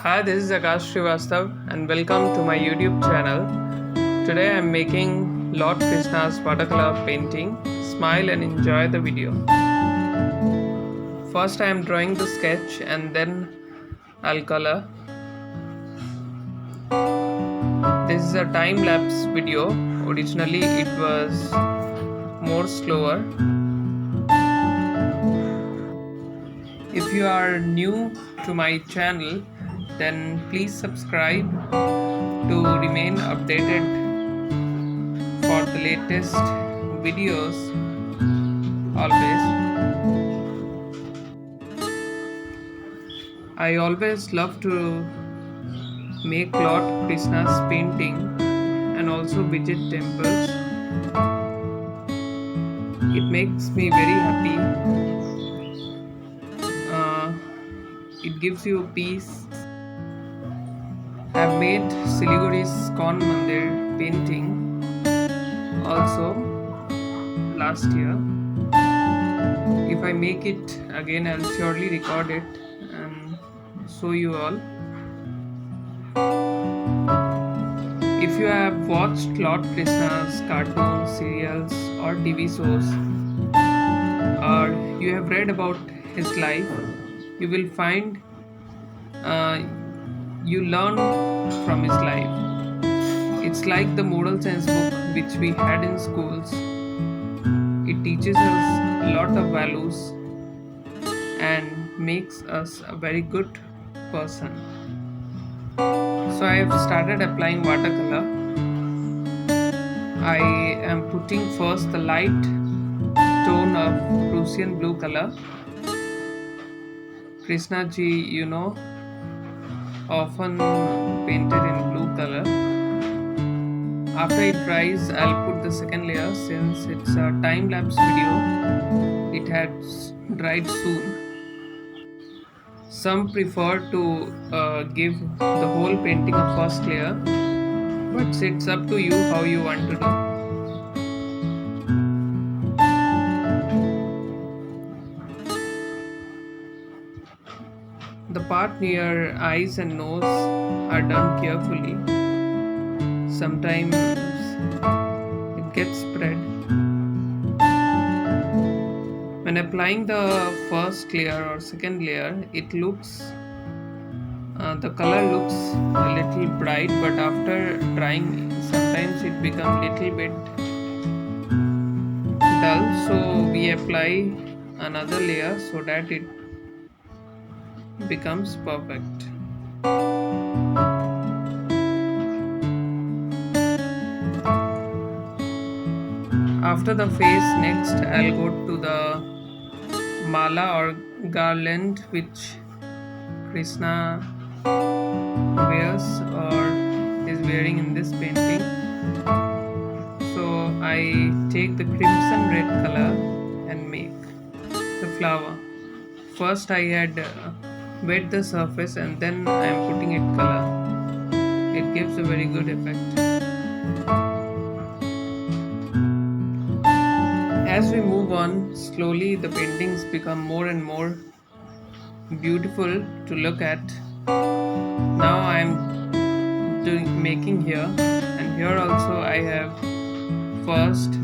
Hi, this is Akash Srivastav and welcome to my YouTube channel. Today I am making Lord Krishna's watercolor painting. Smile and enjoy the video. First I am drawing the sketch and then I'll color. This is a time-lapse video. Originally it was more slower. If you are new to my channel, then please subscribe to remain updated for the latest videos always. I always love to make Lord Krishna's painting and also visit temples. It makes me very happy. It gives you peace. I've made Siliguri's Kon Mandir painting also last year. If I make it again, I'll surely record it and show you all. If you have watched Lord Krishna's cartoons, serials or TV shows, or you have read about his life, you will find you learn from his life. It's like the moral science book which we had in schools. It teaches us a lot of values and makes us a very good person. So I have started applying watercolor. I am putting first the light tone of Prussian blue color. Krishna ji, often painted in blue color. After it dries, I'll put the second layer. Since it's a time-lapse video, it has dried soon. Some prefer to give the whole painting a first layer, but it's up to you how you want to do. The part near eyes and nose are done carefully. Sometimes it gets spread. When applying the first layer or second layer, the color looks a little bright, but after drying, sometimes it becomes little bit dull. So we apply another layer so that it becomes perfect. After the face, next I'll go to the mala or garland which Krishna wears or is wearing in this painting. So I take the crimson red color and make the flower. First I had wet the surface and then I am putting it color. It gives a very good effect. As we move on, slowly the paintings become more and more beautiful to look at. Now I am making here, and here also I have first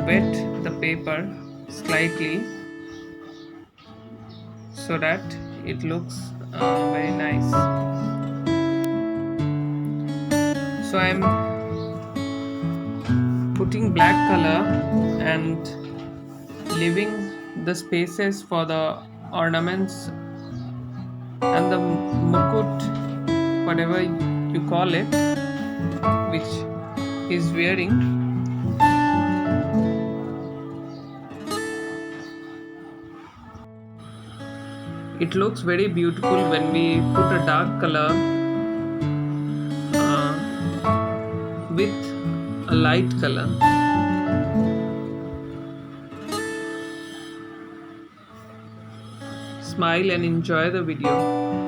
wet the paper slightly so that it looks very nice. So I am putting black color and leaving the spaces for the ornaments and the mukut, whatever you call it, which he's wearing. It looks very beautiful when we put a dark color with a light color. Smile and enjoy the video.